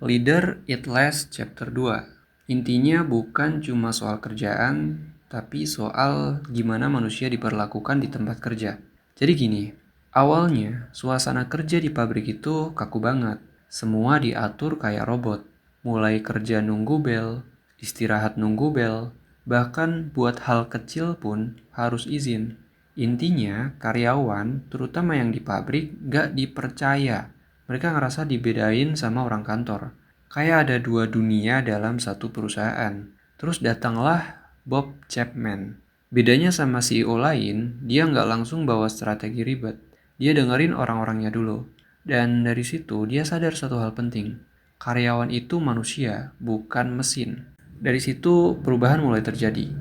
Leader Eat Less Chapter 2. Intinya bukan cuma soal kerjaan, tapi soal gimana manusia diperlakukan di tempat kerja. Jadi gini, awalnya suasana kerja di pabrik itu kaku banget. Semua diatur kayak robot. Mulai kerja nunggu bel, istirahat nunggu bel, bahkan buat hal kecil pun harus izin. Intinya, karyawan, terutama yang di pabrik, gak dipercaya. Mereka ngerasa dibedain sama orang kantor. Kayak ada dua dunia dalam satu perusahaan. Terus datanglah Bob Chapman. Bedanya sama CEO lain, dia nggak langsung bawa strategi ribet. Dia dengerin orang-orangnya dulu. Dan dari situ dia sadar satu hal penting. Karyawan itu manusia, bukan mesin. Dari situ perubahan mulai terjadi.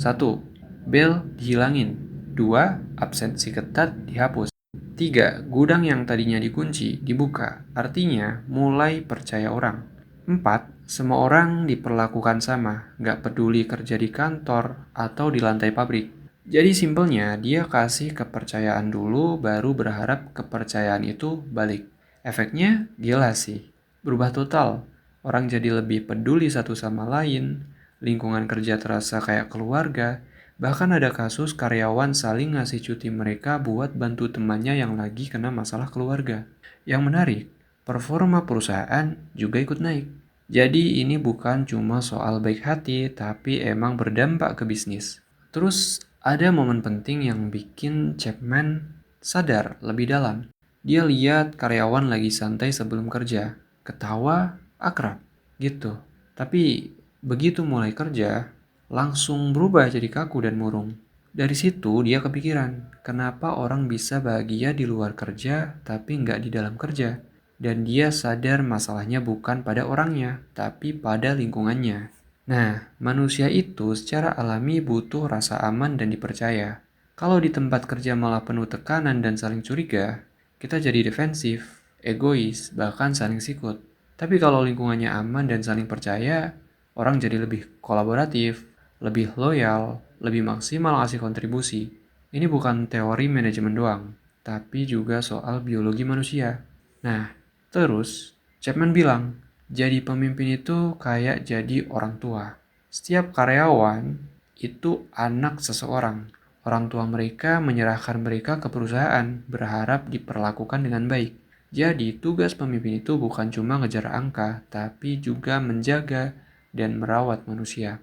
1. Bel dihilangin. 2. Absensi ketat dihapus. 3. Gudang yang tadinya dikunci dibuka, artinya mulai percaya orang. 4. Semua orang diperlakukan sama, nggak peduli kerja di kantor atau di lantai pabrik. Jadi simpelnya, dia kasih kepercayaan dulu, baru berharap kepercayaan itu balik. Efeknya gila sih, berubah total. Orang jadi lebih peduli satu sama lain, lingkungan kerja terasa kayak keluarga, bahkan ada kasus karyawan saling ngasih cuti mereka buat bantu temannya yang lagi kena masalah keluarga. Yang menarik, performa perusahaan juga ikut naik. Jadi ini bukan cuma soal baik hati, tapi emang berdampak ke bisnis. Terus ada momen penting yang bikin Chapman sadar lebih dalam. Dia lihat karyawan lagi santai sebelum kerja, ketawa, akrab, gitu. Tapi begitu mulai kerja, langsung berubah jadi kaku dan murung. Dari situ dia kepikiran, kenapa orang bisa bahagia di luar kerja tapi nggak di dalam kerja. Dan dia sadar masalahnya bukan pada orangnya, tapi pada lingkungannya. Nah, manusia itu secara alami butuh rasa aman dan dipercaya. Kalau di tempat kerja malah penuh tekanan dan saling curiga, kita jadi defensif, egois, bahkan saling sikut. Tapi kalau lingkungannya aman dan saling percaya, orang jadi lebih kolaboratif, lebih loyal, lebih maksimal ngasih kontribusi. Ini bukan teori manajemen doang, tapi juga soal biologi manusia. Nah, terus Chapman bilang, jadi pemimpin itu kayak jadi orang tua. Setiap karyawan itu anak seseorang. Orang tua mereka menyerahkan mereka ke perusahaan, berharap diperlakukan dengan baik. Jadi, tugas pemimpin itu bukan cuma ngejar angka, tapi juga menjaga dan merawat manusia.